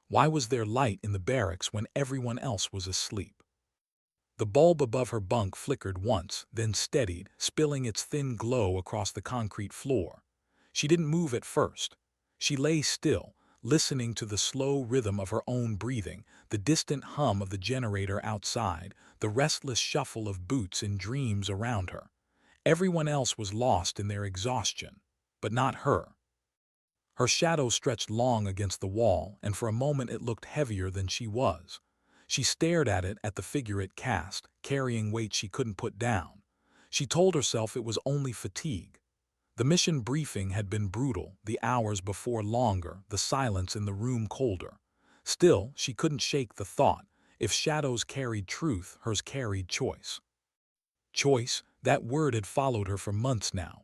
Why was there light in the barracks when everyone else was asleep? The bulb above her bunk flickered once, then steadied, spilling its thin glow across the concrete floor. She didn't move at first. She lay still, listening to the slow rhythm of her own breathing, the distant hum of the generator outside, the restless shuffle of boots in dreams around her. Everyone else was lost in their exhaustion, but not her. Her shadow stretched long against the wall, and for a moment it looked heavier than she was. She stared at the figure it cast, carrying weight she couldn't put down. She told herself it was only fatigue. The mission briefing had been brutal, the hours before longer, the silence in the room colder. Still, she couldn't shake the thought, if shadows carried truth, hers carried choice. Choice, that word had followed her for months now.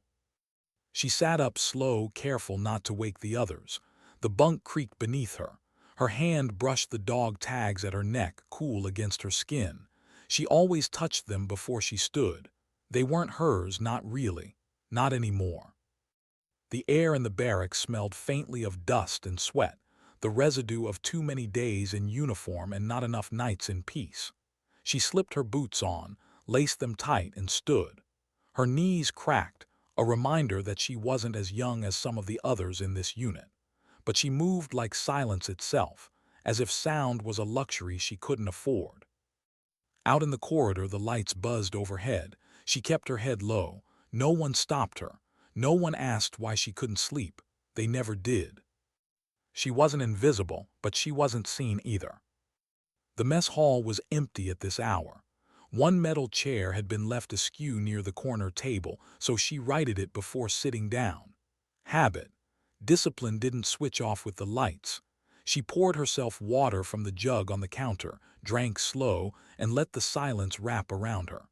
She sat up slow, careful not to wake the others. The bunk creaked beneath her. Her hand brushed the dog tags at her neck, cool against her skin. She always touched them before she stood. They weren't hers, not really. Not anymore. The air in the barracks smelled faintly of dust and sweat, the residue of too many days in uniform and not enough nights in peace. She slipped her boots on, laced them tight, and stood. Her knees cracked, a reminder that she wasn't as young as some of the others in this unit. But she moved like silence itself, as if sound was a luxury she couldn't afford. Out in the corridor, the lights buzzed overhead. She kept her head low. No one stopped her. No one asked why she couldn't sleep. They never did. She wasn't invisible, but she wasn't seen either. The mess hall was empty at this hour. One metal chair had been left askew near the corner table, so she righted it before sitting down. Habit. Discipline didn't switch off with the lights. She poured herself water from the jug on the counter, drank slow, and let the silence wrap around her.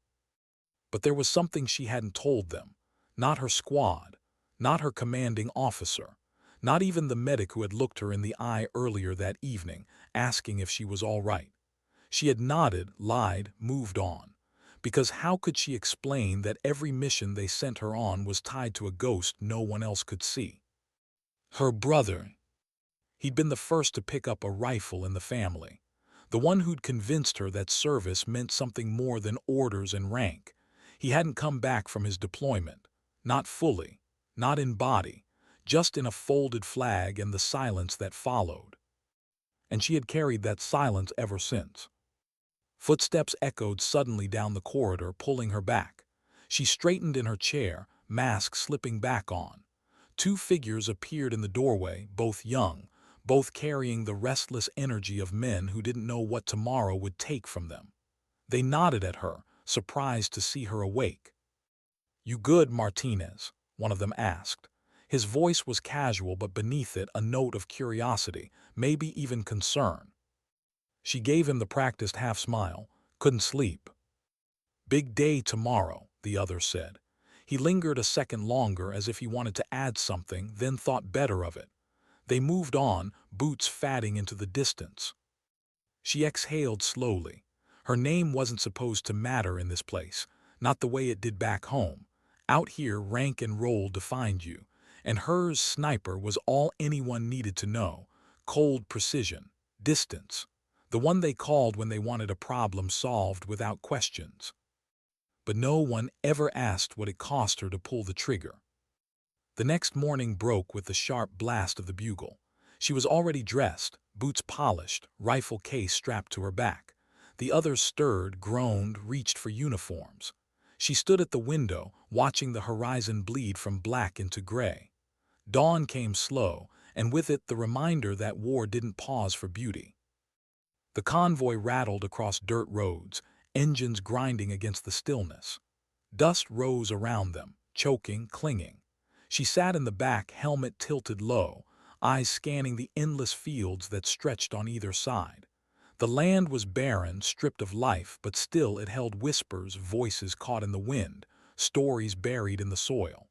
But there was something she hadn't told them. Not her squad. Not her commanding officer. Not even the medic who had looked her in the eye earlier that evening, asking if she was all right. She had nodded, lied, moved on. Because how could she explain that every mission they sent her on was tied to a ghost no one else could see? Her brother. He'd been the first to pick up a rifle in the family. The one who'd convinced her that service meant something more than orders and rank. He hadn't come back from his deployment. Not fully. Not in body. Just in a folded flag and the silence that followed. And she had carried that silence ever since. Footsteps echoed suddenly down the corridor, pulling her back. She straightened in her chair, mask slipping back on. Two figures appeared in the doorway, both young, both carrying the restless energy of men who didn't know what tomorrow would take from them. They nodded at her, surprised to see her awake. "You good, Martinez?" one of them asked. His voice was casual, but beneath it a note of curiosity, maybe even concern. She gave him the practiced half-smile. "Couldn't sleep." "Big day tomorrow," the other said. He lingered a second longer as if he wanted to add something, then thought better of it. They moved on, boots fading into the distance. She exhaled slowly. Her name wasn't supposed to matter in this place, not the way it did back home. Out here, rank and role defined you, and hers, sniper, was all anyone needed to know. Cold precision, distance. The one they called when they wanted a problem solved without questions. But no one ever asked what it cost her to pull the trigger. The next morning broke with the sharp blast of the bugle. She was already dressed, boots polished, rifle case strapped to her back. The others stirred, groaned, reached for uniforms. She stood at the window, watching the horizon bleed from black into gray. Dawn came slow, and with it the reminder that war didn't pause for beauty. The convoy rattled across dirt roads, engines grinding against the stillness. Dust rose around them, choking, clinging. She sat in the back, helmet tilted low, eyes scanning the endless fields that stretched on either side. The land was barren, stripped of life, but still it held whispers, voices caught in the wind, stories buried in the soil.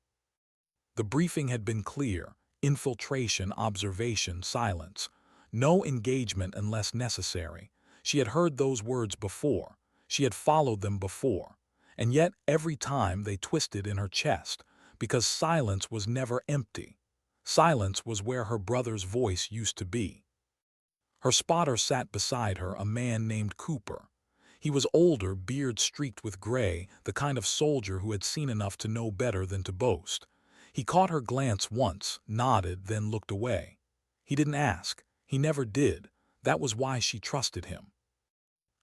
The briefing had been clear: infiltration, observation, silence. No engagement unless necessary. She had heard those words before. She had followed them before. And yet every time they twisted in her chest, because silence was never empty. Silence was where her brother's voice used to be. Her spotter sat beside her, a man named Cooper. He was older, beard streaked with gray, the kind of soldier who had seen enough to know better than to boast. He caught her glance once, nodded, then looked away. He didn't ask. He never did. That was why she trusted him.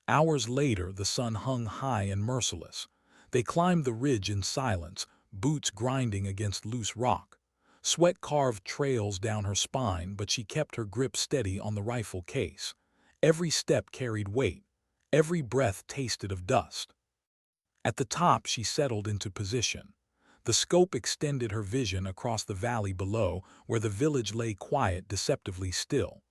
Hours later, the sun hung high and merciless. They climbed the ridge in silence, boots grinding against loose rock. Sweat carved trails down her spine, but she kept her grip steady on the rifle case. Every step carried weight. Every breath tasted of dust. At the top, she settled into position. The scope extended her vision across the valley below, where the village lay quiet, deceptively still.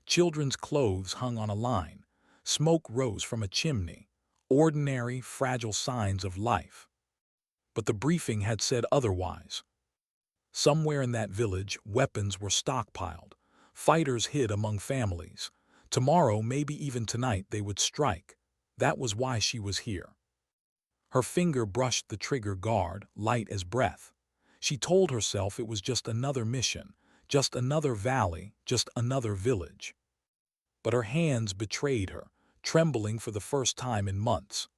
Children's clothes hung on a line. Smoke rose from a chimney. Ordinary, fragile signs of life. But the briefing had said otherwise. Somewhere in that village, weapons were stockpiled. Fighters hid among families. Tomorrow, maybe even tonight, they would strike. That was why she was here. Her finger brushed the trigger guard, light as breath. She told herself it was just another mission, just another valley, just another village. But her hands betrayed her, trembling for the first time in months.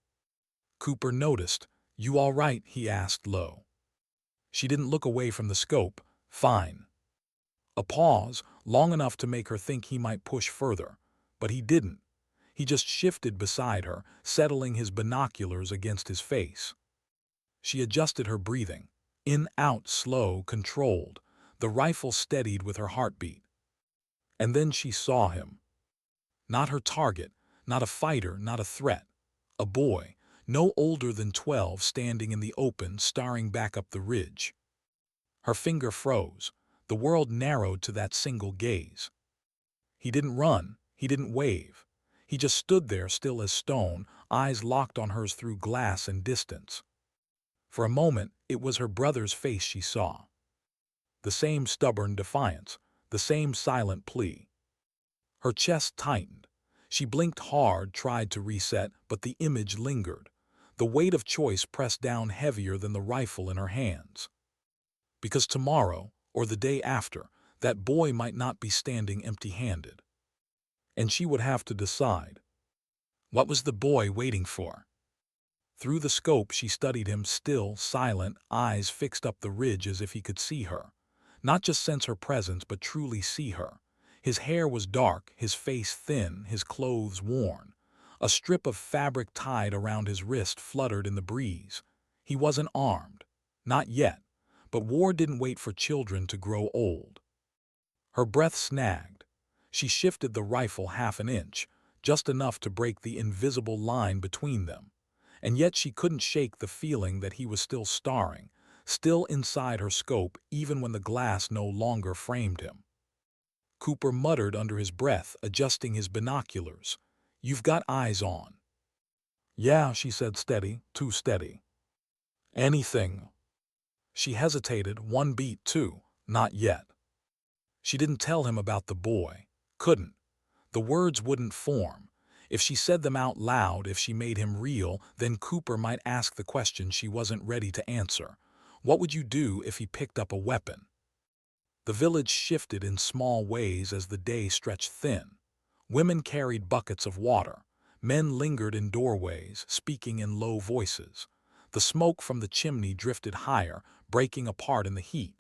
Cooper noticed. "You all right?" he asked low. She didn't look away from the scope. "Fine." A pause, long enough to make her think he might push further. But he didn't. He just shifted beside her, settling his binoculars against his face. She adjusted her breathing. In, out, slow, controlled. The rifle steadied with her heartbeat. And then she saw him. Not her target, not a fighter, not a threat. A boy, no older than 12, standing in the open, staring back up the ridge. Her finger froze. The world narrowed to that single gaze. He didn't run. He didn't wave. He just stood there, still as stone, eyes locked on hers through glass and distance. For a moment, it was her brother's face she saw. The same stubborn defiance, the same silent plea. Her chest tightened. She blinked hard, tried to reset, but the image lingered. The weight of choice pressed down heavier than the rifle in her hands. Because tomorrow, or the day after, that boy might not be standing empty-handed. And she would have to decide. What was the boy waiting for? Through the scope she studied him, still, silent, eyes fixed up the ridge as if he could see her. Not just sense her presence, but truly see her. His hair was dark, his face thin, his clothes worn. A strip of fabric tied around his wrist fluttered in the breeze. He wasn't armed. Not yet. But war didn't wait for children to grow old. Her breath snagged. She shifted the rifle half an inch, just enough to break the invisible line between them. And yet she couldn't shake the feeling that he was still staring, still inside her scope, even when the glass no longer framed him. Cooper muttered under his breath, adjusting his binoculars. "You've got eyes on." "Yeah," she said, steady, too steady. "Anything?" She hesitated, one beat, two. Not yet. She didn't tell him about the boy. Couldn't. The words wouldn't form. If she said them out loud, if she made him real, then Cooper might ask the question she wasn't ready to answer. What would you do if he picked up a weapon? The village shifted in small ways as the day stretched thin. Women carried buckets of water. Men lingered in doorways, speaking in low voices. The smoke from the chimney drifted higher, breaking apart in the heat.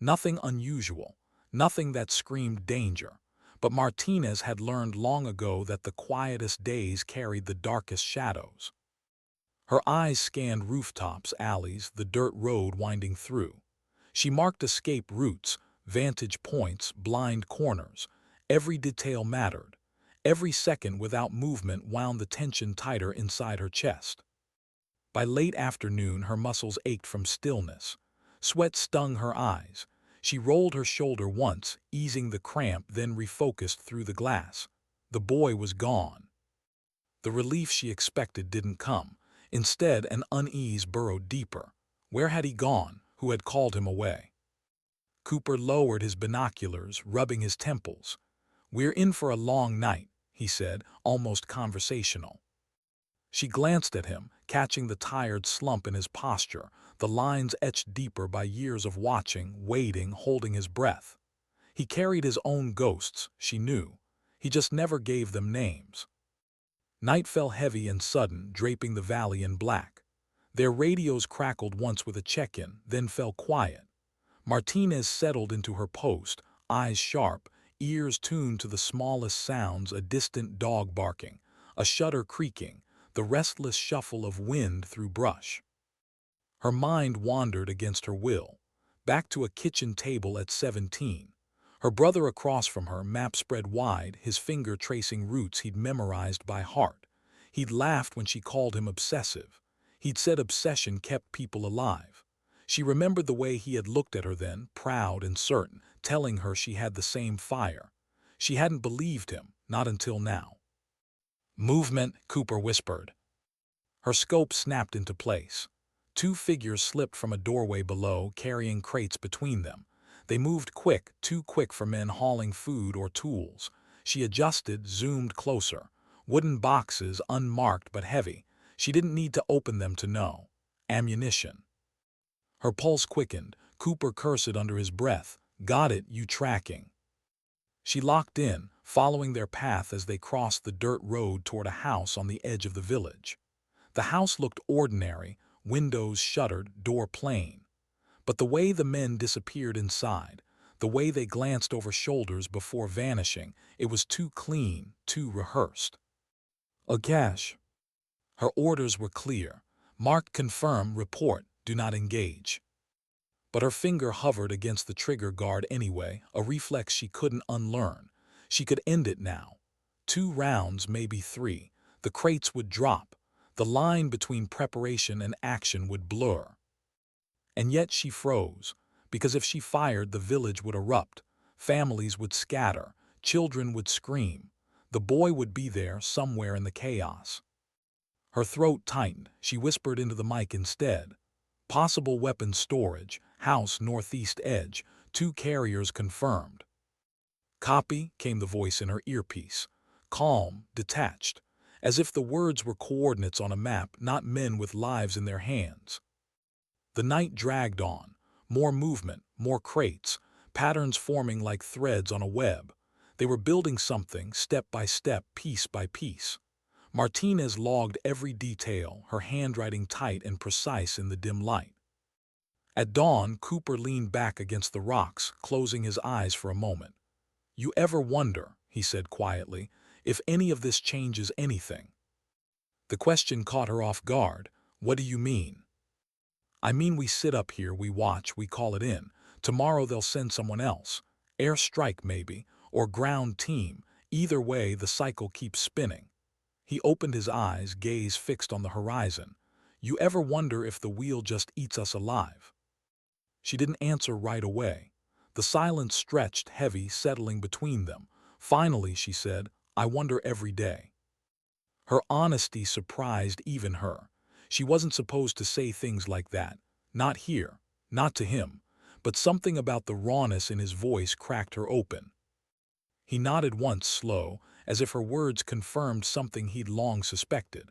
Nothing unusual, nothing that screamed danger. But Martinez had learned long ago that the quietest days carried the darkest shadows. Her eyes scanned rooftops, alleys, the dirt road winding through. She marked escape routes, vantage points, blind corners. Every detail mattered. Every second without movement wound the tension tighter inside her chest. By late afternoon, her muscles ached from stillness. Sweat stung her eyes. She rolled her shoulder once, easing the cramp, then refocused through the glass. The boy was gone. The relief she expected didn't come. Instead, an unease burrowed deeper. Where had he gone? Who had called him away? Cooper lowered his binoculars, rubbing his temples. "We're in for a long night," he said, almost conversational. She glanced at him, catching the tired slump in his posture, the lines etched deeper by years of watching, waiting, holding his breath. He carried his own ghosts, she knew. He just never gave them names. Night fell heavy and sudden, draping the valley in black. Their radios crackled once with a check-in, then fell quiet. Martinez settled into her post, eyes sharp, ears tuned to the smallest sounds, a distant dog barking, a shutter creaking, the restless shuffle of wind through brush. Her mind wandered against her will, back to a kitchen table at 17. Her brother across from her, map spread wide, his finger tracing routes he'd memorized by heart. He'd laughed when she called him obsessive. He'd said obsession kept people alive. She remembered the way he had looked at her then, proud and certain, telling her she had the same fire. She hadn't believed him, not until now. "Movement," Cooper whispered. Her scope snapped into place. Two figures slipped from a doorway below, carrying crates between them. They moved quick, too quick for men hauling food or tools. She adjusted, zoomed closer. Wooden boxes, unmarked but heavy. She didn't need to open them to know. Ammunition. Her pulse quickened. Cooper cursed under his breath. "Got it, you tracking." She locked in, following their path as they crossed the dirt road toward a house on the edge of the village. The house looked ordinary, windows shuttered, door plain. But the way the men disappeared inside, the way they glanced over shoulders before vanishing, it was too clean, too rehearsed. "A cache." Her orders were clear. Mark, confirm, report, do not engage. But her finger hovered against the trigger guard anyway, a reflex she couldn't unlearn. She could end it now. 2 rounds, maybe 3. The crates would drop. The line between preparation and action would blur. And yet she froze, because if she fired, the village would erupt. Families would scatter. Children would scream. The boy would be there, somewhere in the chaos. Her throat tightened. She whispered into the mic instead. "Possible weapons storage, house northeast edge, 2 carriers confirmed." "Copy," came the voice in her earpiece. Calm, detached, as if the words were coordinates on a map, not men with lives in their hands. The night dragged on. More movement, more crates, patterns forming like threads on a web. They were building something, step by step, piece by piece. Martinez logged every detail, her handwriting tight and precise in the dim light. At dawn, Cooper leaned back against the rocks, closing his eyes for a moment. "You ever wonder," he said quietly, "if any of this changes anything?" The question caught her off guard. "What do you mean?" "I mean, we sit up here, we watch, we call it in. Tomorrow they'll send someone else. Air strike maybe, or ground team. Either way, the cycle keeps spinning." He opened his eyes, gaze fixed on the horizon. "You ever wonder if the wheel just eats us alive?" She didn't answer right away. The silence stretched, heavy, settling between them. Finally, she said, "I wonder every day." Her honesty surprised even her. She wasn't supposed to say things like that. Not here, not to him. But something about the rawness in his voice cracked her open. He nodded once, slow, as if her words confirmed something he'd long suspected.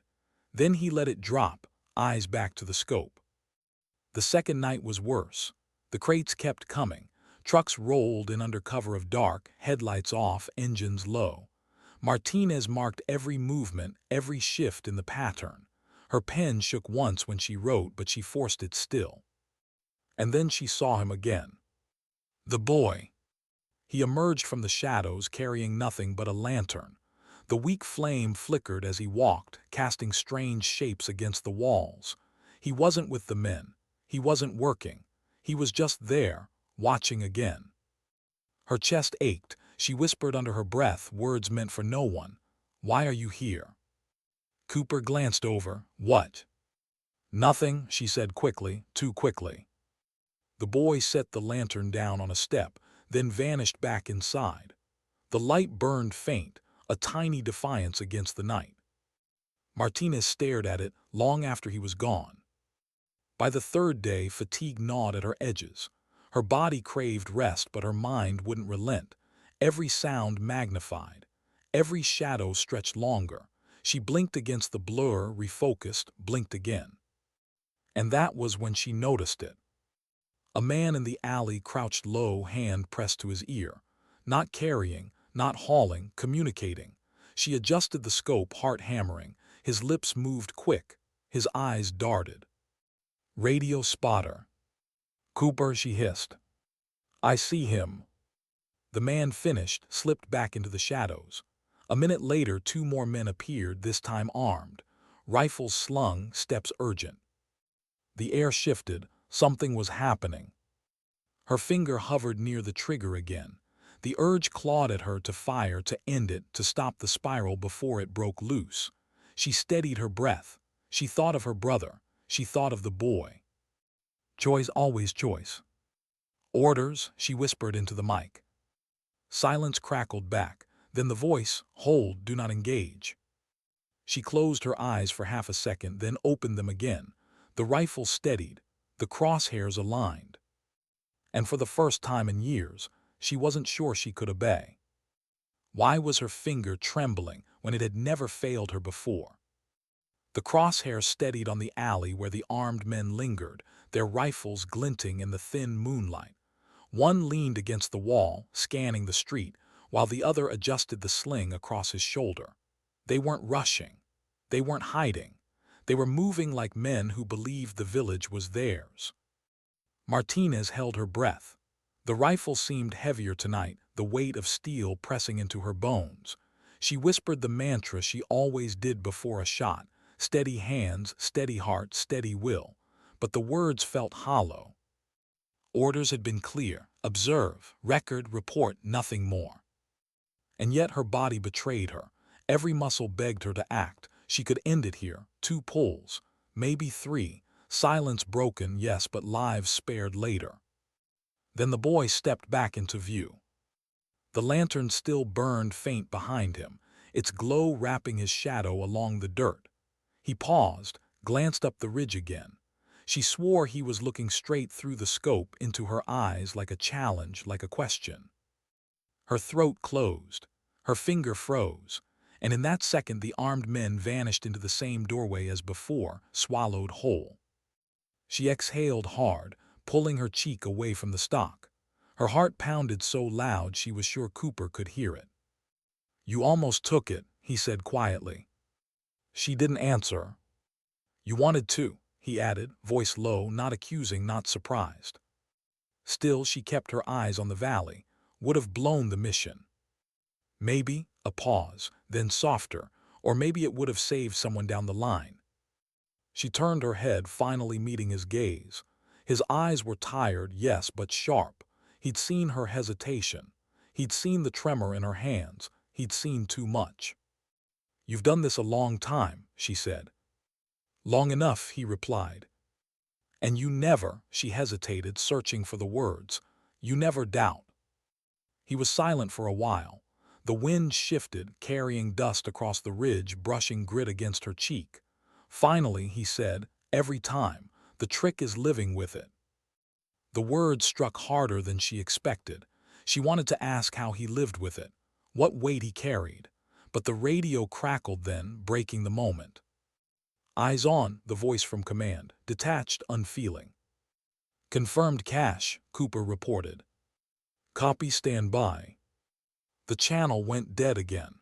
Then he let it drop, eyes back to the scope. The second night was worse. The crates kept coming. Trucks rolled in under cover of dark, headlights off, engines low. Martinez marked every movement, every shift in the pattern. Her pen shook once when she wrote, but she forced it still. And then she saw him again. The boy. He emerged from the shadows, carrying nothing but a lantern. The weak flame flickered as he walked, casting strange shapes against the walls. He wasn't with the men. He wasn't working. He was just there, watching again. Her chest ached. She whispered under her breath, words meant for no one. "Why are you here?" Cooper glanced over. "What?" "Nothing," she said quickly, too quickly. The boy set the lantern down on a step, then vanished back inside. The light burned faint, a tiny defiance against the night. Martinez stared at it long after he was gone. By the third day, fatigue gnawed at her edges. Her body craved rest, but her mind wouldn't relent. Every sound magnified. Every shadow stretched longer. She blinked against the blur, refocused, blinked again. And that was when she noticed it. A man in the alley crouched low, hand pressed to his ear. Not carrying, not hauling, communicating. She adjusted the scope, heart hammering. His lips moved quick. His eyes darted. Radio spotter. Cooper, she hissed. I see him. The man finished, slipped back into the shadows. A minute later, two more men appeared, this time armed. Rifles slung, steps urgent. The air shifted. Something was happening. Her finger hovered near the trigger again. The urge clawed at her to fire, to end it, to stop the spiral before it broke loose. She steadied her breath. She thought of her brother. She thought of the boy. Choice, always choice. Orders, she whispered into the mic. Silence crackled back. Then the voice, hold, do not engage. She closed her eyes for half a second, then opened them again. The rifle steadied, the crosshairs aligned. And for the first time in years, she wasn't sure she could obey. Why was her finger trembling when it had never failed her before? The crosshairs steadied on the alley where the armed men lingered, their rifles glinting in the thin moonlight. One leaned against the wall, scanning the street, while the other adjusted the sling across his shoulder. They weren't rushing. They weren't hiding. They were moving like men who believed the village was theirs. Martinez held her breath. The rifle seemed heavier tonight, the weight of steel pressing into her bones. She whispered the mantra she always did before a shot: steady hands, steady heart, steady will. But the words felt hollow. Orders had been clear: observe, record, report, nothing more. And yet her body betrayed her. Every muscle begged her to act. She could end it here. 2 pulls, maybe 3. Silence broken, yes, but lives spared later. Then the boy stepped back into view. The lantern still burned faint behind him, its glow wrapping his shadow along the dirt. He paused, glanced up the ridge again. She swore he was looking straight through the scope into her eyes, like a challenge, like a question. Her throat closed. Her finger froze. And in that second the armed men vanished into the same doorway as before, swallowed whole. She exhaled hard, pulling her cheek away from the stock. Her heart pounded so loud she was sure Cooper could hear it. You almost took it, he said quietly. She didn't answer. You wanted to, he added, voice low, not accusing, not surprised. Still, she kept her eyes on the valley. Would have blown the mission. Maybe, a pause, then softer, or maybe it would have saved someone down the line. She turned her head, finally meeting his gaze. His eyes were tired, yes, but sharp. He'd seen her hesitation. He'd seen the tremor in her hands. He'd seen too much. You've done this a long time, she said. Long enough, he replied. And you never, she hesitated, searching for the words, you never doubt. He was silent for a while. The wind shifted, carrying dust across the ridge, brushing grit against her cheek. Finally, he said, every time, the trick is living with it. The words struck harder than she expected. She wanted to ask how he lived with it, what weight he carried. But the radio crackled then, breaking the moment. Eyes on, the voice from command, detached, unfeeling. Confirmed cache, Cooper reported. Copy, stand by. The channel went dead again.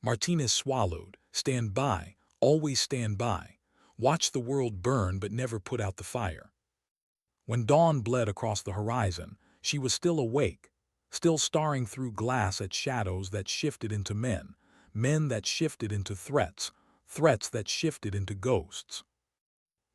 Martinez swallowed. Stand by, always stand by. Watch the world burn but never put out the fire. When dawn bled across the horizon, she was still awake, still staring through glass at shadows that shifted into men, men that shifted into threats, threats that shifted into ghosts.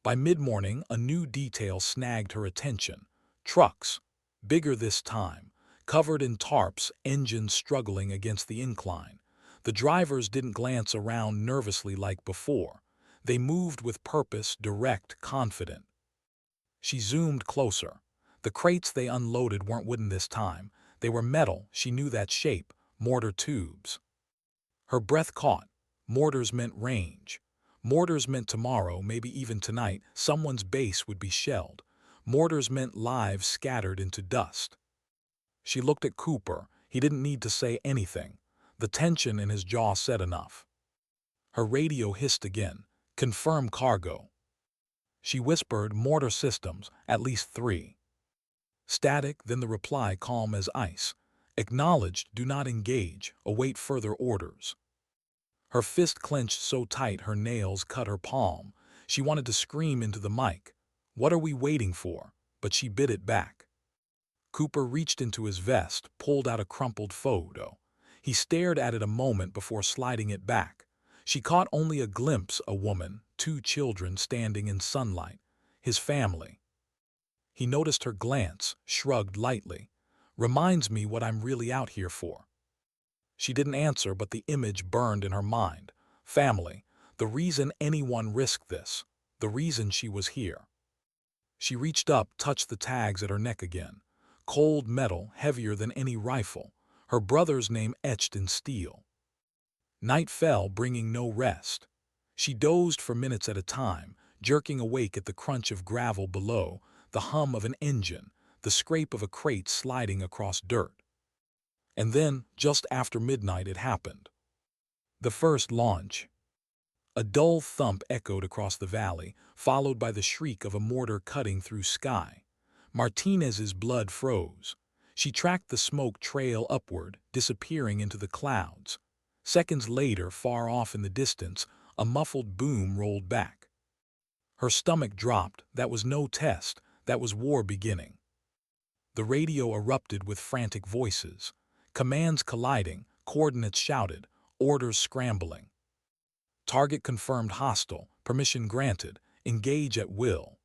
By mid-morning, a new detail snagged her attention. Trucks, bigger this time, covered in tarps, engines struggling against the incline. The drivers didn't glance around nervously like before. They moved with purpose, direct, confident. She zoomed closer. The crates they unloaded weren't wooden this time. They were metal, she knew that shape, mortar tubes. Her breath caught. Mortars meant range. Mortars meant tomorrow, maybe even tonight, someone's base would be shelled. Mortars meant lives scattered into dust. She looked at Cooper. He didn't need to say anything. The tension in his jaw said enough. Her radio hissed again. Confirm cargo. She whispered, mortar systems, at least 3. Static, then the reply calm as ice. Acknowledged, do not engage, await further orders. Her fist clenched so tight her nails cut her palm. She wanted to scream into the mic, "What are we waiting for?" But she bit it back. Cooper reached into his vest, pulled out a crumpled photo. He stared at it a moment before sliding it back. She caught only a glimpse, a woman, 2 children standing in sunlight. His family. He noticed her glance, shrugged lightly. "Reminds me what I'm really out here for." She didn't answer, but the image burned in her mind. Family. The reason anyone risked this. The reason she was here. She reached up, touched the tags at her neck again. Cold metal, heavier than any rifle. Her brother's name etched in steel. Night fell, bringing no rest. She dozed for minutes at a time, jerking awake at the crunch of gravel below, the hum of an engine, the scrape of a crate sliding across dirt. And then, just after midnight, it happened. The first launch. A dull thump echoed across the valley, followed by the shriek of a mortar cutting through sky. Martinez's blood froze. She tracked the smoke trail upward, disappearing into the clouds. Seconds later, far off in the distance, a muffled boom rolled back. Her stomach dropped. That was no test. That was war beginning. The radio erupted with frantic voices. Commands colliding, coordinates shouted, orders scrambling. Target confirmed hostile, permission granted, engage at will.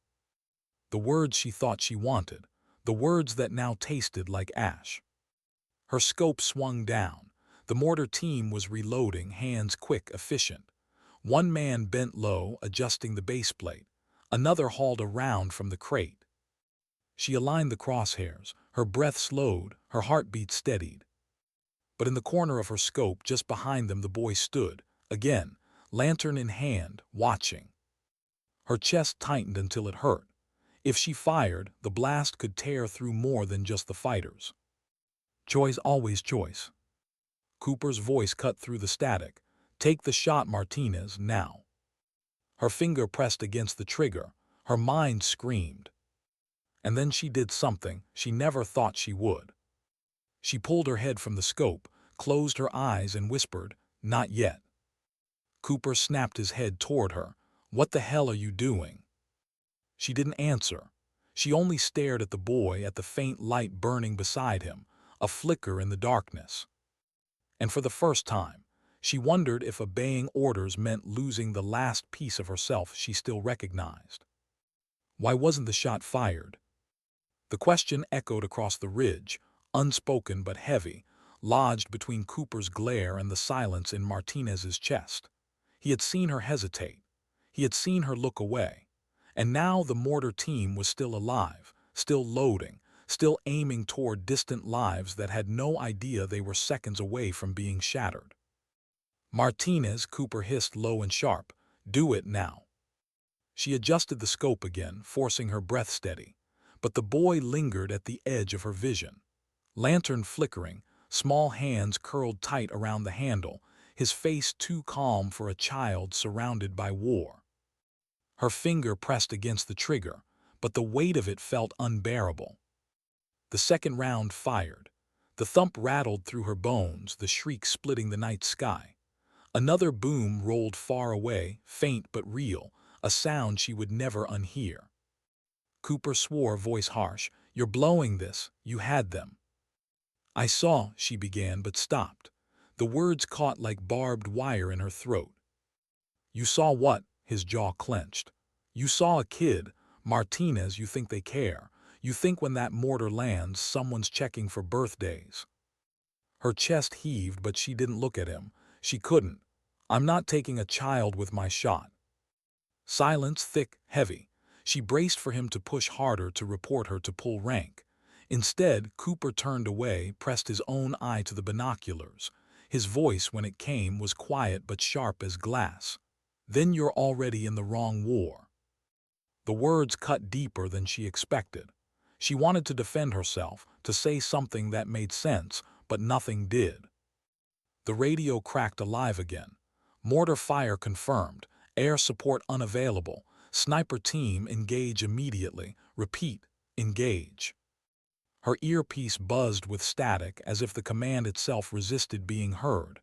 The words she thought she wanted, the words that now tasted like ash. Her scope swung down. The mortar team was reloading, hands quick, efficient. One man bent low, adjusting the baseplate. Another hauled a round from the crate. She aligned the crosshairs. Her breath slowed, her heartbeat steadied. But in the corner of her scope, just behind them, the boy stood, again, lantern in hand, watching. Her chest tightened until it hurt. If she fired, the blast could tear through more than just the fighters. Choice, always choice. Cooper's voice cut through the static. "Take the shot, Martinez, now." Her finger pressed against the trigger. Her mind screamed. And then she did something she never thought she would. She pulled her head from the scope, closed her eyes, and whispered, "Not yet." Cooper snapped his head toward her. "What the hell are you doing?" She didn't answer. She only stared at the boy, at the faint light burning beside him, a flicker in the darkness. And for the first time, she wondered if obeying orders meant losing the last piece of herself she still recognized. Why wasn't the shot fired? The question echoed across the ridge, unspoken but heavy, lodged between Cooper's glare and the silence in Martinez's chest. He had seen her hesitate. He had seen her look away. And now the mortar team was still alive, still loading, still aiming toward distant lives that had no idea they were seconds away from being shattered. "Martinez," Cooper hissed low and sharp, "do it now." She adjusted the scope again, forcing her breath steady. But the boy lingered at the edge of her vision. Lantern flickering, small hands curled tight around the handle, his face too calm for a child surrounded by war. Her finger pressed against the trigger, but the weight of it felt unbearable. The second round fired. The thump rattled through her bones, the shriek splitting the night sky. Another boom rolled far away, faint but real, a sound she would never unhear. Cooper swore, voice harsh, "You're blowing this. You had them." "I saw," she began, but stopped. The words caught like barbed wire in her throat. "You saw what?" His jaw clenched. "You saw a kid. Martinez, you think they care. You think when that mortar lands, someone's checking for birthdays." Her chest heaved, but she didn't look at him. She couldn't. "I'm not taking a child with my shot." Silence, thick, heavy. She braced for him to push harder, to report her, to pull rank. Instead, Cooper turned away, pressed his own eye to the binoculars. His voice, when it came, was quiet but sharp as glass. "Then you're already in the wrong war." The words cut deeper than she expected. She wanted to defend herself, to say something that made sense, but nothing did. The radio cracked alive again. "Mortar fire confirmed. Air support unavailable. Sniper team engage immediately. Repeat, engage." Her earpiece buzzed with static as if the command itself resisted being heard.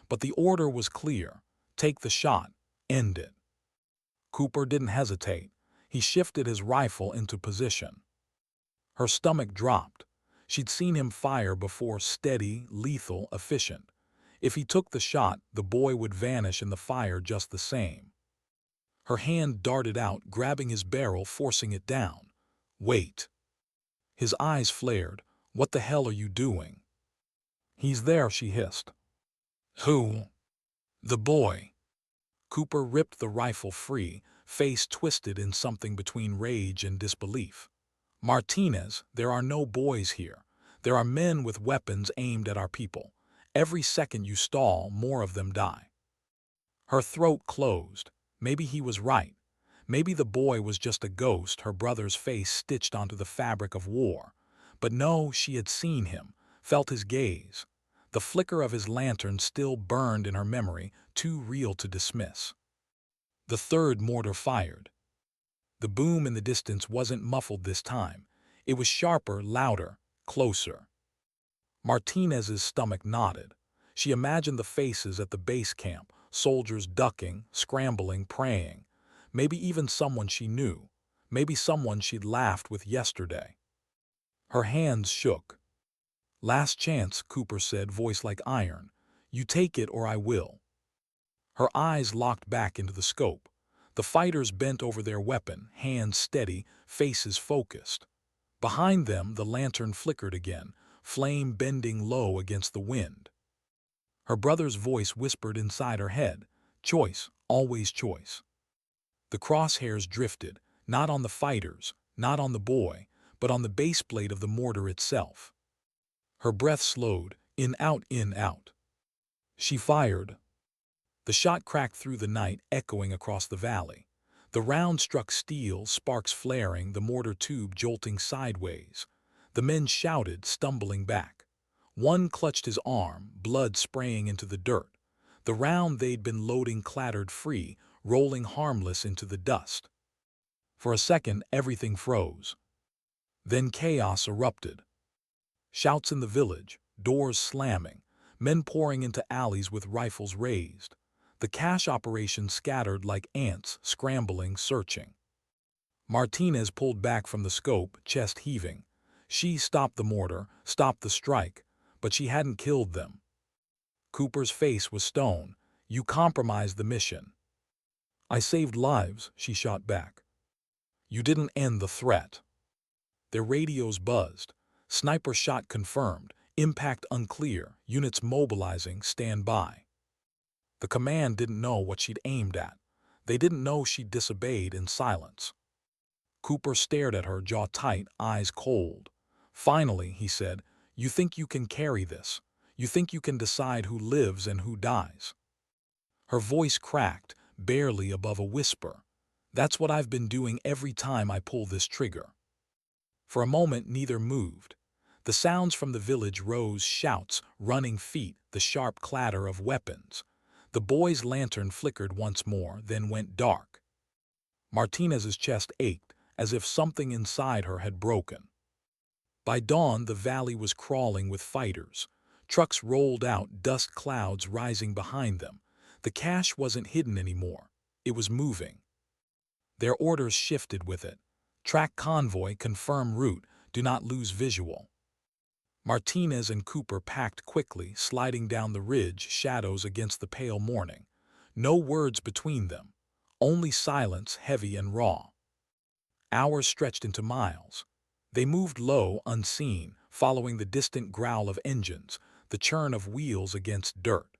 But the order was clear. Take the shot. End it. Cooper didn't hesitate. He shifted his rifle into position. Her stomach dropped. She'd seen him fire before, steady, lethal, efficient. If he took the shot, the boy would vanish in the fire just the same. Her hand darted out, grabbing his barrel, forcing it down. Wait. His eyes flared. What the hell are you doing? He's there, she hissed. Who? The boy. Cooper ripped the rifle free, face twisted in something between rage and disbelief. Martinez, there are no boys here. There are men with weapons aimed at our people. Every second you stall, more of them die. Her throat closed. Maybe he was right. Maybe the boy was just a ghost, her brother's face stitched onto the fabric of war. But no, she had seen him, felt his gaze. The flicker of his lantern still burned in her memory, too real to dismiss. The third mortar fired. The boom in the distance wasn't muffled this time. It was sharper, louder, closer. Martinez's stomach knotted. She imagined the faces at the base camp, soldiers ducking, scrambling, praying. Maybe even someone she knew. Maybe someone she'd laughed with yesterday. Her hands shook. Last chance, Cooper said, voice like iron. You take it or I will. Her eyes locked back into the scope. The fighters bent over their weapon, hands steady, faces focused. Behind them, the lantern flickered again, flame bending low against the wind. Her brother's voice whispered inside her head. Choice, always choice. The crosshairs drifted, not on the fighters, not on the boy, but on the base plate of the mortar itself. Her breath slowed, in, out, in, out. She fired. The shot cracked through the night, echoing across the valley. The round struck steel, sparks flaring, the mortar tube jolting sideways. The men shouted, stumbling back. One clutched his arm, blood spraying into the dirt. The round they'd been loading clattered free, rolling harmless into the dust. For a second, everything froze. Then chaos erupted. Shouts in the village, doors slamming, men pouring into alleys with rifles raised. The cash operation scattered like ants, scrambling, searching. Martinez pulled back from the scope, chest heaving. She stopped the mortar, stopped the strike, but she hadn't killed them. Cooper's face was stone. You compromised the mission. I saved lives, she shot back. You didn't end the threat. Their radios buzzed. Sniper shot confirmed. Impact unclear. Units mobilizing. Stand by. The command didn't know what she'd aimed at. They didn't know she'd disobeyed in silence. Cooper stared at her, jaw tight, eyes cold. Finally, he said, you think you can carry this? You think you can decide who lives and who dies? Her voice cracked, barely above a whisper. That's what I've been doing every time I pull this trigger. For a moment, neither moved. The sounds from the village rose, shouts, running feet, the sharp clatter of weapons. The boy's lantern flickered once more, then went dark. Martinez's chest ached, as if something inside her had broken. By dawn, the valley was crawling with fighters. Trucks rolled out, dust clouds rising behind them. The cash wasn't hidden anymore. It was moving. Their orders shifted with it. Track convoy, confirm route, do not lose visual. Martinez and Cooper packed quickly, sliding down the ridge, shadows against the pale morning. No words between them. Only silence, heavy and raw. Hours stretched into miles. They moved low, unseen, following the distant growl of engines, the churn of wheels against dirt.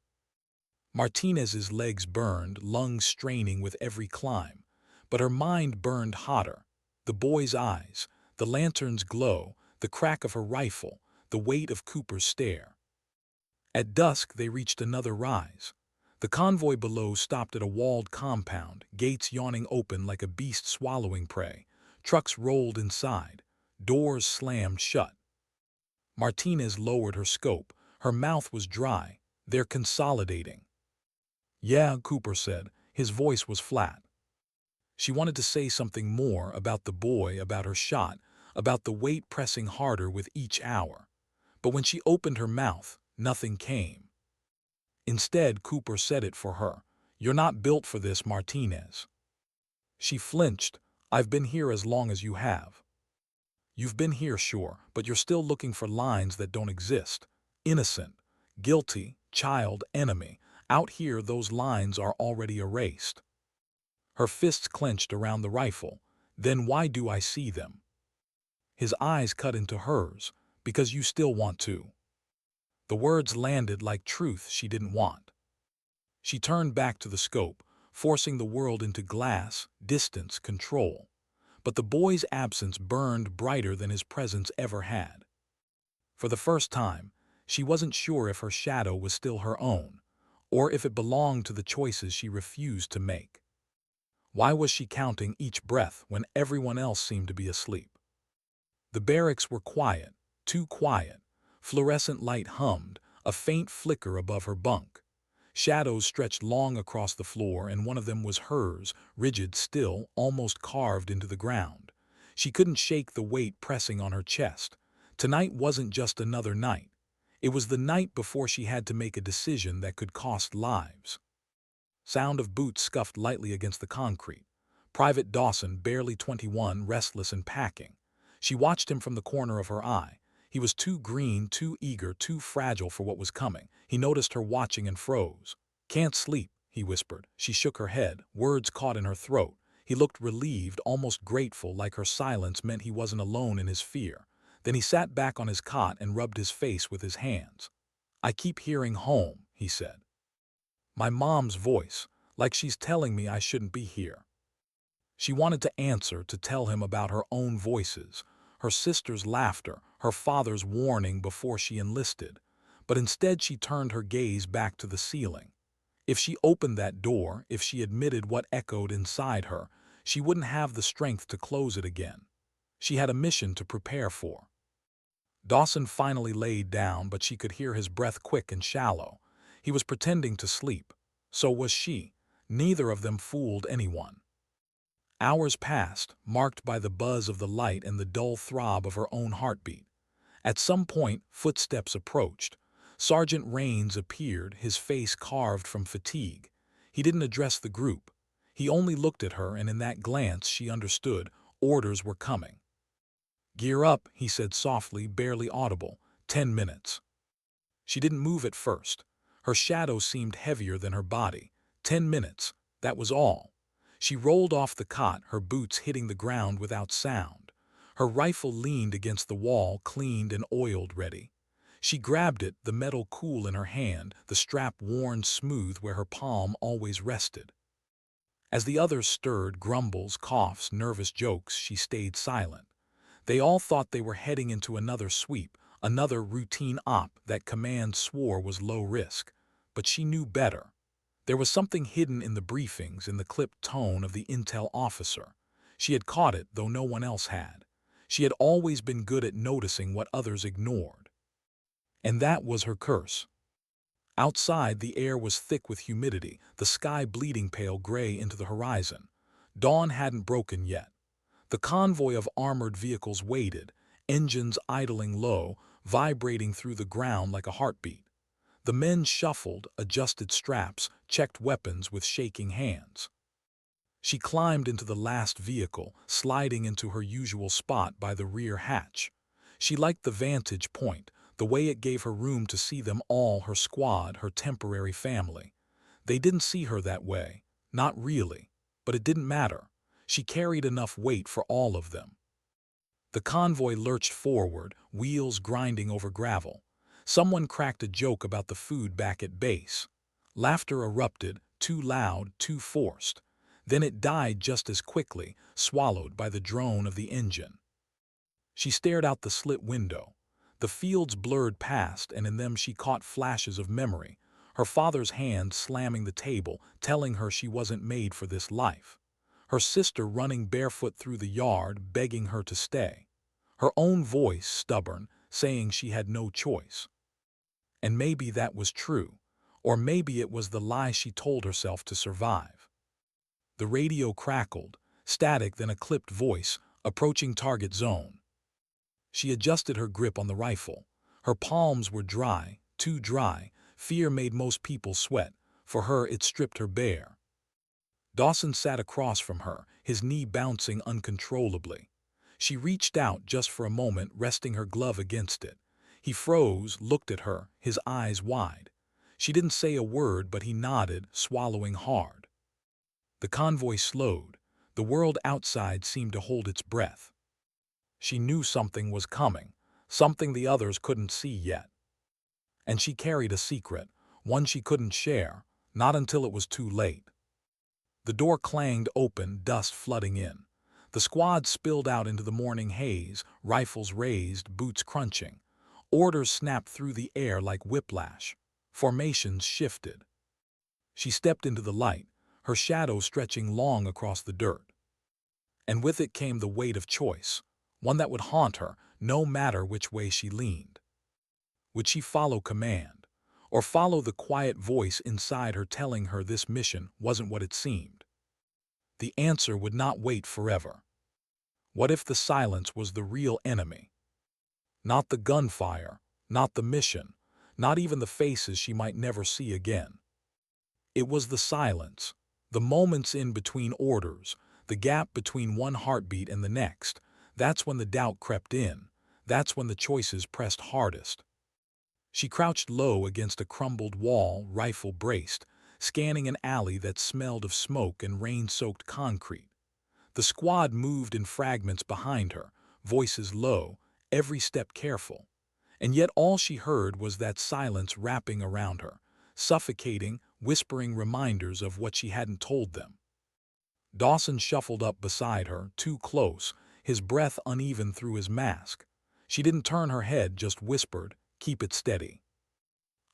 Martinez's legs burned, lungs straining with every climb. But her mind burned hotter. The boy's eyes, the lantern's glow, the crack of her rifle, the weight of Cooper's stare. At dusk, they reached another rise. The convoy below stopped at a walled compound, gates yawning open like a beast swallowing prey. Trucks rolled inside. Doors slammed shut. Martinez lowered her scope. Her mouth was dry. They're consolidating. Yeah, Cooper said. His voice was flat. She wanted to say something more about the boy, about her shot, about the weight pressing harder with each hour. But when she opened her mouth, nothing came. Instead, Cooper said it for her. "You're not built for this, Martinez." She flinched. "I've been here as long as you have." "You've been here, sure, but you're still looking for lines that don't exist. Innocent, guilty, child, enemy. Out here, those lines are already erased." Her fists clenched around the rifle. "Then why do I see them?" His eyes cut into hers. "Because you still want to." The words landed like truth she didn't want. She turned back to the scope, forcing the world into glass, distance, control. But the boy's absence burned brighter than his presence ever had. For the first time, she wasn't sure if her shadow was still her own, or if it belonged to the choices she refused to make. Why was she counting each breath when everyone else seemed to be asleep? The barracks were quiet, too quiet. Fluorescent light hummed, a faint flicker above her bunk. Shadows stretched long across the floor, and one of them was hers, rigid, still, almost carved into the ground. She couldn't shake the weight pressing on her chest. Tonight wasn't just another night. It was the night before she had to make a decision that could cost lives. Sound of boots scuffed lightly against the concrete. Private Dawson, barely 21, restless and packing. She watched him from the corner of her eye. He was too green, too eager, too fragile for what was coming. He noticed her watching and froze. "Can't sleep," he whispered. She shook her head, words caught in her throat. He looked relieved, almost grateful, like her silence meant he wasn't alone in his fear. Then he sat back on his cot and rubbed his face with his hands. "I keep hearing home," he said. "My mom's voice, like she's telling me I shouldn't be here." She wanted to answer, to tell him about her own voices, her sister's laughter, her father's warning before she enlisted. But instead she turned her gaze back to the ceiling. If she opened that door, if she admitted what echoed inside her, she wouldn't have the strength to close it again. She had a mission to prepare for. Dawson finally laid down, but she could hear his breath quick and shallow. He was pretending to sleep. So was she. Neither of them fooled anyone. Hours passed, marked by the buzz of the light and the dull throb of her own heartbeat. At some point, footsteps approached. Sergeant Rains appeared, his face carved from fatigue. He didn't address the group. He only looked at her, and in that glance she understood orders were coming. "Gear up," he said softly, barely audible. 10 minutes. She didn't move at first. Her shadow seemed heavier than her body. 10 minutes, that was all. She rolled off the cot, her boots hitting the ground without sound. Her rifle leaned against the wall, cleaned and oiled, ready. She grabbed it, the metal cool in her hand, the strap worn smooth where her palm always rested. As the others stirred, grumbles, coughs, nervous jokes, she stayed silent. They all thought they were heading into another sweep, another routine op that command swore was low risk. But she knew better. There was something hidden in the briefings, in the clipped tone of the intel officer. She had caught it, though no one else had. She had always been good at noticing what others ignored. And that was her curse. Outside, the air was thick with humidity, the sky bleeding pale gray into the horizon. Dawn hadn't broken yet. The convoy of armored vehicles waited, engines idling low, vibrating through the ground like a heartbeat. The men shuffled, adjusted straps, checked weapons with shaking hands. She climbed into the last vehicle, sliding into her usual spot by the rear hatch. She liked the vantage point, the way it gave her room to see them all, her squad, her temporary family. They didn't see her that way, not really, but it didn't matter. She carried enough weight for all of them. The convoy lurched forward, wheels grinding over gravel. Someone cracked a joke about the food back at base. Laughter erupted, too loud, too forced. Then it died just as quickly, swallowed by the drone of the engine. She stared out the slit window. The fields blurred past, and in them she caught flashes of memory. Her father's hand slamming the table, telling her she wasn't made for this life. Her sister running barefoot through the yard, begging her to stay. Her own voice, stubborn, saying she had no choice. And maybe that was true, or maybe it was the lie she told herself to survive. The radio crackled, static, then a clipped voice, approaching target zone. She adjusted her grip on the rifle. Her palms were dry, too dry. Fear made most people sweat. For her, it stripped her bare. Dawson sat across from her, his knee bouncing uncontrollably. She reached out just for a moment, resting her glove against it. He froze, looked at her, his eyes wide. She didn't say a word, but he nodded, swallowing hard. The convoy slowed. The world outside seemed to hold its breath. She knew something was coming, something the others couldn't see yet. And she carried a secret, one she couldn't share, not until it was too late. The door clanged open, dust flooding in. The squad spilled out into the morning haze, rifles raised, boots crunching. Orders snapped through the air like whiplash. Formations shifted. She stepped into the light, her shadow stretching long across the dirt. And with it came the weight of choice, one that would haunt her, no matter which way she leaned. Would she follow command, or follow the quiet voice inside her telling her this mission wasn't what it seemed? The answer would not wait forever. What if the silence was the real enemy? Not the gunfire, not the mission, not even the faces she might never see again. It was the silence, the moments in between orders, the gap between one heartbeat and the next. That's when the doubt crept in. That's when the choices pressed hardest. She crouched low against a crumbled wall, rifle braced, scanning an alley that smelled of smoke and rain-soaked concrete. The squad moved in fragments behind her, voices low, every step careful. And yet all she heard was that silence wrapping around her, suffocating, whispering reminders of what she hadn't told them. Dawson shuffled up beside her, too close, his breath uneven through his mask. She didn't turn her head, just whispered, "Keep it steady."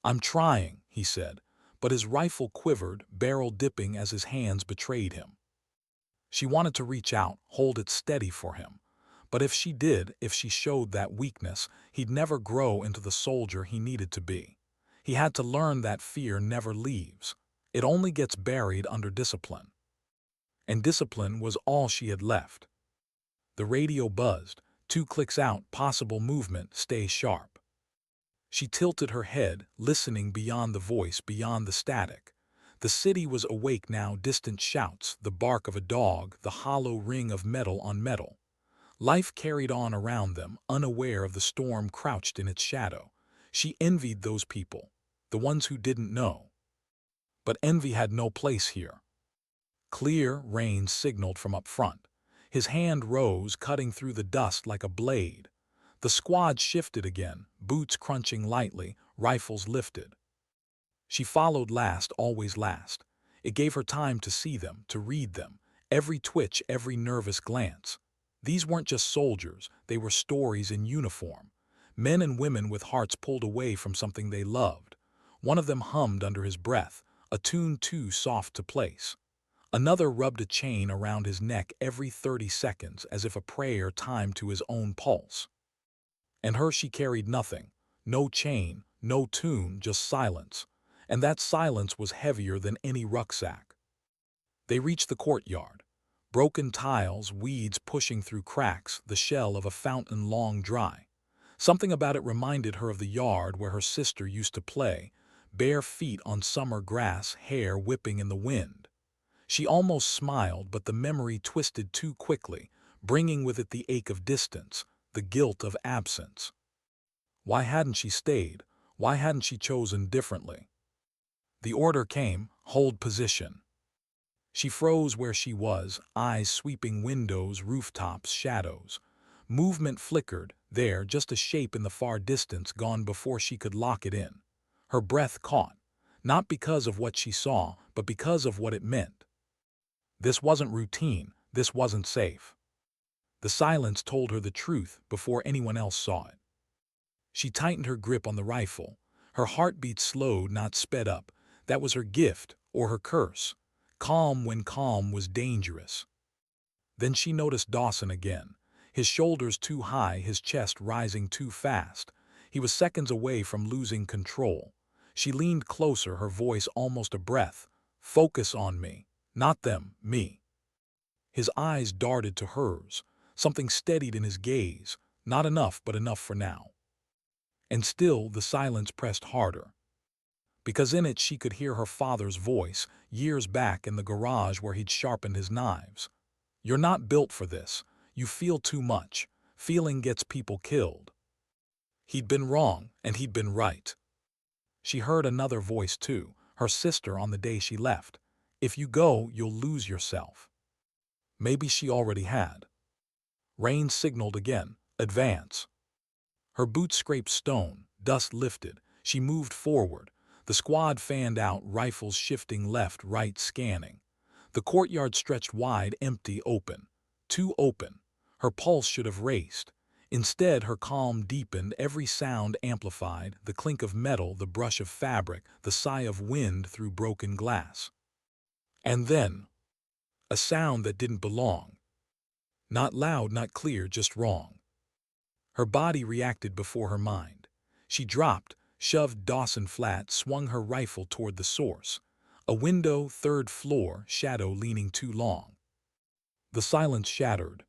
"I'm trying," he said, but his rifle quivered, barrel dipping as his hands betrayed him. She wanted to reach out, hold it steady for him. But if she did, if she showed that weakness, he'd never grow into the soldier he needed to be. He had to learn that fear never leaves. It only gets buried under discipline. And discipline was all she had left. The radio buzzed. 2 clicks out, possible movement, stay sharp. She tilted her head, listening beyond the voice, beyond the static. The city was awake now, distant shouts, the bark of a dog, the hollow ring of metal on metal. Life carried on around them, unaware of the storm crouched in its shadow. She envied those people, the ones who didn't know. But envy had no place here. Clear, Rains signaled from up front. His hand rose, cutting through the dust like a blade. The squad shifted again, boots crunching lightly, rifles lifted. She followed last, always last. It gave her time to see them, to read them, every twitch, every nervous glance. These weren't just soldiers, they were stories in uniform. Men and women with hearts pulled away from something they loved. One of them hummed under his breath, a tune too soft to place. Another rubbed a chain around his neck every 30 seconds as if a prayer timed to his own pulse. And her she carried nothing, no chain, no tune, just silence. And that silence was heavier than any rucksack. They reached the courtyard. Broken tiles, weeds pushing through cracks, the shell of a fountain long dry. Something about it reminded her of the yard where her sister used to play, bare feet on summer grass, hair whipping in the wind. She almost smiled, but the memory twisted too quickly, bringing with it the ache of distance, the guilt of absence. Why hadn't she stayed? Why hadn't she chosen differently? The order came, hold position. She froze where she was, eyes sweeping windows, rooftops, shadows. Movement flickered, there, just a shape in the far distance, gone before she could lock it in. Her breath caught, not because of what she saw, but because of what it meant. This wasn't routine, this wasn't safe. The silence told her the truth before anyone else saw it. She tightened her grip on the rifle. Her heartbeat slowed, not sped up. That was her gift, or her curse. Calm when calm was dangerous. Then she noticed Dawson again. His shoulders too high, his chest rising too fast. He was seconds away from losing control. She leaned closer, her voice almost a breath. "Focus on me. Not them, me." His eyes darted to hers. Something steadied in his gaze. Not enough, but enough for now. And still the silence pressed harder, because in it she could hear her father's voice, years back in the garage where he'd sharpened his knives. "You're not built for this. You feel too much. Feeling gets people killed." He'd been wrong, and he'd been right. She heard another voice too, her sister on the day she left. "If you go, you'll lose yourself." Maybe she already had. Rain signaled again, "Advance." Her boots scraped stone, dust lifted. She moved forward. The squad fanned out, rifles shifting left, right, scanning. The courtyard stretched wide, empty, open. Too open. Her pulse should have raced. Instead, her calm deepened, every sound amplified, the clink of metal, the brush of fabric, the sigh of wind through broken glass. And then, a sound that didn't belong. Not loud, not clear, just wrong. Her body reacted before her mind. She dropped, shoved Dawson flat, swung her rifle toward the source. A window, third floor, shadow leaning too long. The silence shattered.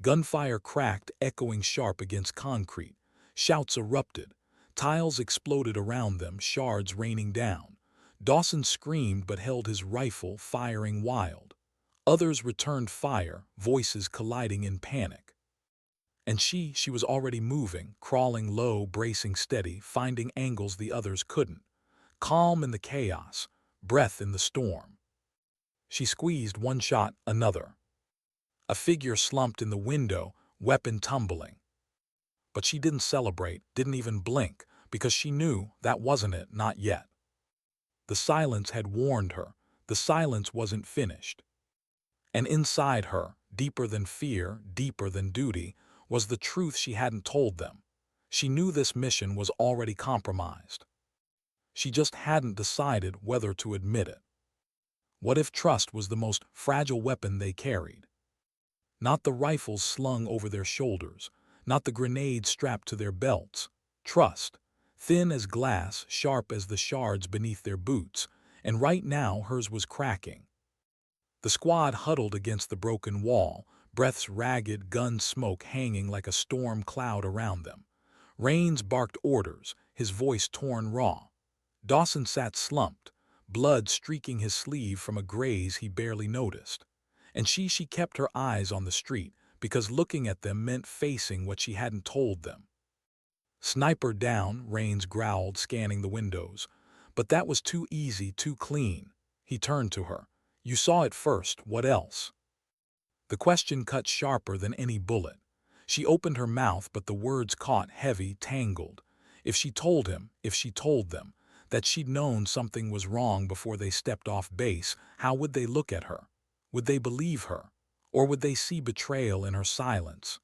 Gunfire cracked, echoing sharp against concrete. Shouts erupted. Tiles exploded around them, shards raining down. Dawson screamed but held his rifle, firing wild. Others returned fire, voices colliding in panic. And she was already moving, crawling low, bracing steady, finding angles the others couldn't. Calm in the chaos, breath in the storm. She squeezed one shot, another. A figure slumped in the window, weapon tumbling. But she didn't celebrate, didn't even blink, because she knew that wasn't it, not yet. The silence had warned her. The silence wasn't finished. And inside her, deeper than fear, deeper than duty, was the truth she hadn't told them. She knew this mission was already compromised. She just hadn't decided whether to admit it. What if trust was the most fragile weapon they carried? Not the rifles slung over their shoulders, not the grenades strapped to their belts. Trust, thin as glass, sharp as the shards beneath their boots, and right now hers was cracking. The squad huddled against the broken wall, breaths ragged, gun smoke hanging like a storm cloud around them. Rains barked orders, his voice torn raw. Dawson sat slumped, blood streaking his sleeve from a graze he barely noticed. And she kept her eyes on the street, because looking at them meant facing what she hadn't told them. "Sniper down," Rains growled, scanning the windows. But that was too easy, too clean. He turned to her. "You saw it first, what else?" The question cut sharper than any bullet. She opened her mouth, but the words caught, heavy, tangled. If she told him, if she told them, that she'd known something was wrong before they stepped off base, how would they look at her? Would they believe her? Or would they see betrayal in her silence?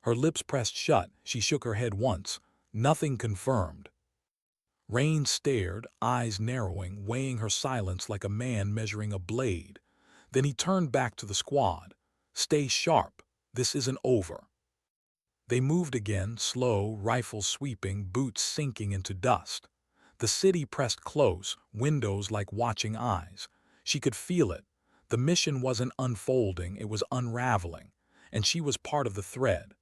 Her lips pressed shut, she shook her head once. Nothing confirmed. Rain stared, eyes narrowing, weighing her silence like a man measuring a blade. Then he turned back to the squad. "Stay sharp. This isn't over." They moved again, slow, rifles sweeping, boots sinking into dust. The city pressed close, windows like watching eyes. She could feel it. The mission wasn't unfolding, it was unraveling, and she was part of the thread.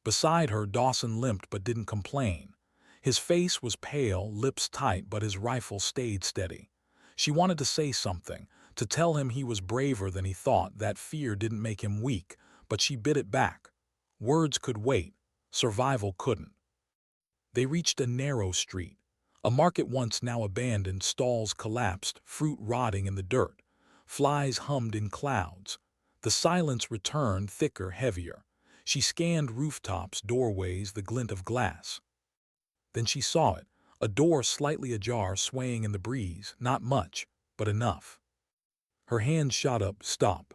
Beside her, Dawson limped but didn't complain. His face was pale, lips tight, but his rifle stayed steady. She wanted to say something, to tell him he was braver than he thought, that fear didn't make him weak, but she bit it back. Words could wait, survival couldn't. They reached a narrow street. A market once now abandoned, stalls collapsed, fruit rotting in the dirt. Flies hummed in clouds. The silence returned, thicker, heavier. She scanned rooftops, doorways, the glint of glass. Then she saw it, a door slightly ajar, swaying in the breeze, not much, but enough. Her hand shot up, "Stop."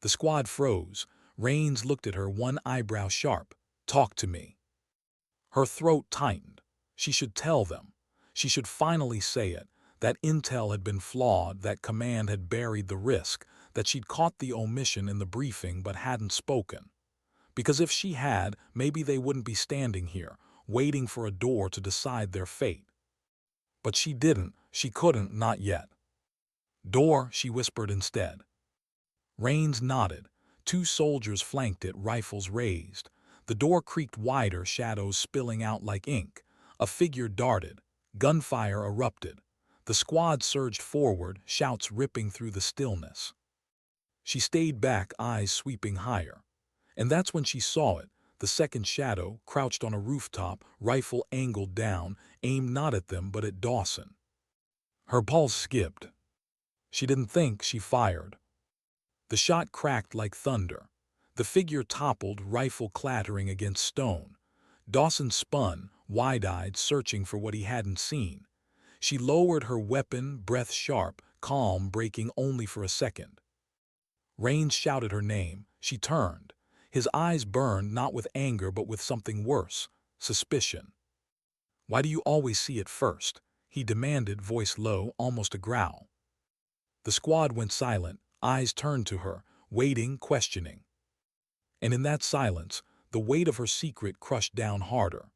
The squad froze. Rains looked at her, one eyebrow sharp. "Talk to me." Her throat tightened. She should tell them. She should finally say it. That intel had been flawed, that command had buried the risk, that she'd caught the omission in the briefing but hadn't spoken. Because if she had, maybe they wouldn't be standing here, waiting for a door to decide their fate. But she didn't, she couldn't, not yet. "Door," she whispered instead. Rains nodded. Two soldiers flanked it, rifles raised. The door creaked wider, shadows spilling out like ink. A figure darted. Gunfire erupted. The squad surged forward, shouts ripping through the stillness. She stayed back, eyes sweeping higher. And that's when she saw it, the second shadow, crouched on a rooftop, rifle angled down, aimed not at them but at Dawson. Her pulse skipped. She didn't think, she fired. The shot cracked like thunder. The figure toppled, rifle clattering against stone. Dawson spun, wide-eyed, searching for what he hadn't seen. She lowered her weapon, breath sharp, calm, breaking only for a second. Rains shouted her name. She turned. His eyes burned, not with anger but with something worse, suspicion. "Why do you always see it first?" he demanded, voice low, almost a growl. The squad went silent, eyes turned to her, waiting, questioning. And in that silence, the weight of her secret crushed down harder.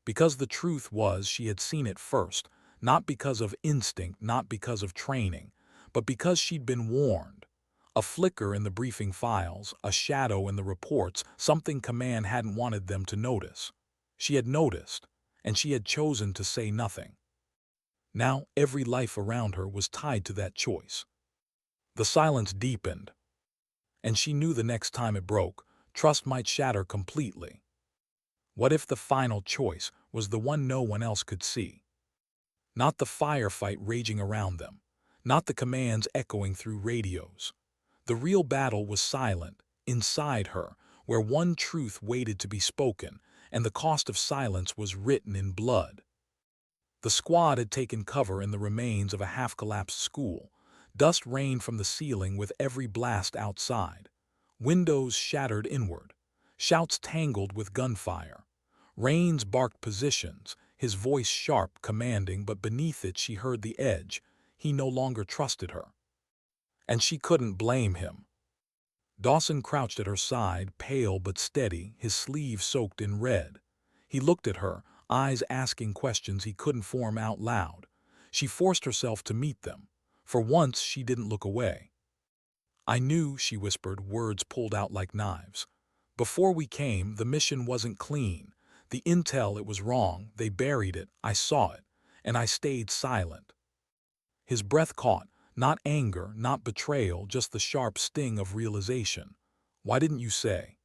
Because the truth was she had seen it first, not because of instinct, not because of training, but because she'd been warned. A flicker in the briefing files, a shadow in the reports, something command hadn't wanted them to notice. She had noticed, and she had chosen to say nothing. Now every life around her was tied to that choice. The silence deepened, and she knew the next time it broke, trust might shatter completely. What if the final choice was the one no one else could see? Not the firefight raging around them, not the commands echoing through radios. The real battle was silent, inside her, where one truth waited to be spoken, and the cost of silence was written in blood. The squad had taken cover in the remains of a half-collapsed school. Dust rained from the ceiling with every blast outside. Windows shattered inward. Shouts tangled with gunfire. Rains barked positions, his voice sharp, commanding, but beneath it she heard the edge. He no longer trusted her. And she couldn't blame him. Dawson crouched at her side, pale but steady, his sleeve soaked in red. He looked at her, eyes asking questions he couldn't form out loud. She forced herself to meet them. For once, she didn't look away. "I knew," she whispered, words pulled out like knives. "Before we came, the mission wasn't clean. The intel, it was wrong. They buried it. I saw it. And I stayed silent." His breath caught, not anger, not betrayal, just the sharp sting of realization. "Why didn't you say?"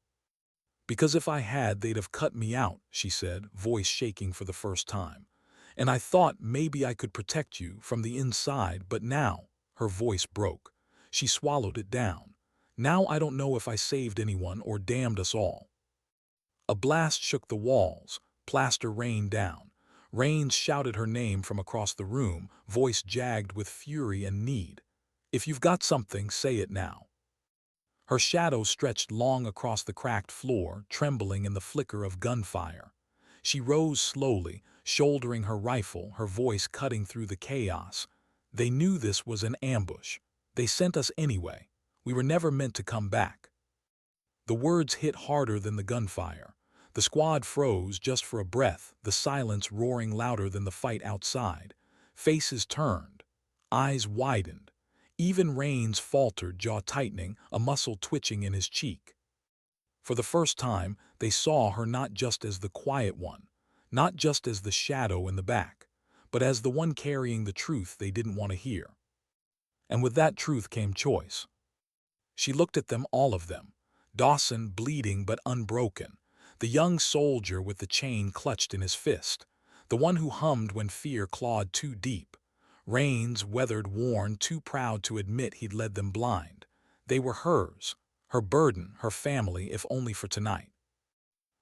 "Because if I had, they'd have cut me out," she said, voice shaking for the first time. "And I thought maybe I could protect you from the inside, but now," her voice broke. She swallowed it down. "Now I don't know if I saved anyone or damned us all." A blast shook the walls. Plaster rained down. Rains shouted her name from across the room, voice jagged with fury and need. "If you've got something, say it now." Her shadow stretched long across the cracked floor, trembling in the flicker of gunfire. She rose slowly, shouldering her rifle, her voice cutting through the chaos. "They knew this was an ambush. They sent us anyway. We were never meant to come back." The words hit harder than the gunfire. The squad froze just for a breath, the silence roaring louder than the fight outside. Faces turned. Eyes widened. Even Rains faltered, jaw tightening, a muscle twitching in his cheek. For the first time, they saw her not just as the quiet one, not just as the shadow in the back, but as the one carrying the truth they didn't want to hear. And with that truth came choice. She looked at them, all of them. Dawson, bleeding but unbroken. The young soldier with the chain clutched in his fist. The one who hummed when fear clawed too deep. Rains, weathered, worn, too proud to admit he'd led them blind. They were hers, her burden, her family, if only for tonight.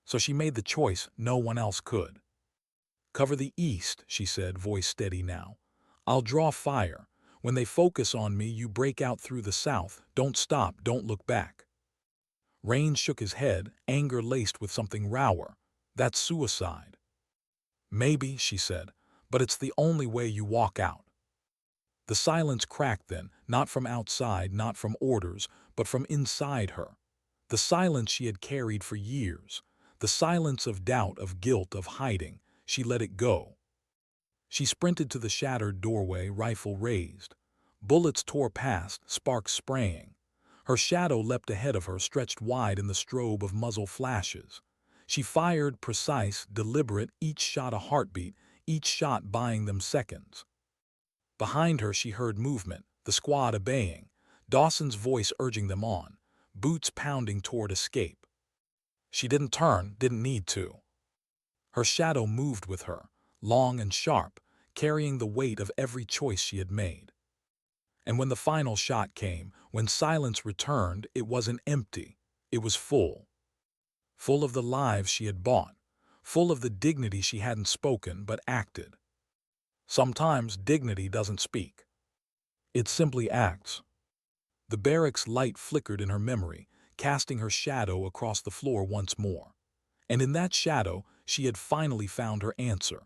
So she made the choice no one else could. "Cover the east," she said, voice steady now. "I'll draw fire. When they focus on me, you break out through the south. Don't stop, don't look back." Rains shook his head, anger laced with something rower. "That's suicide." "Maybe," she said, "but it's the only way you walk out." The silence cracked then, not from outside, not from orders, but from inside her. The silence she had carried for years. The silence of doubt, of guilt, of hiding. She let it go. She sprinted to the shattered doorway, rifle raised. Bullets tore past, sparks spraying. Her shadow leapt ahead of her, stretched wide in the strobe of muzzle flashes. She fired, precise, deliberate, each shot a heartbeat, each shot buying them seconds. Behind her she heard movement, the squad obeying, Dawson's voice urging them on, boots pounding toward escape. She didn't turn, didn't need to. Her shadow moved with her, long and sharp, carrying the weight of every choice she had made. And when the final shot came, when silence returned, it wasn't empty, it was full. Full of the lives she had bought, full of the dignity she hadn't spoken but acted. Sometimes dignity doesn't speak. It simply acts. The barracks light flickered in her memory, casting her shadow across the floor once more. And in that shadow, she had finally found her answer.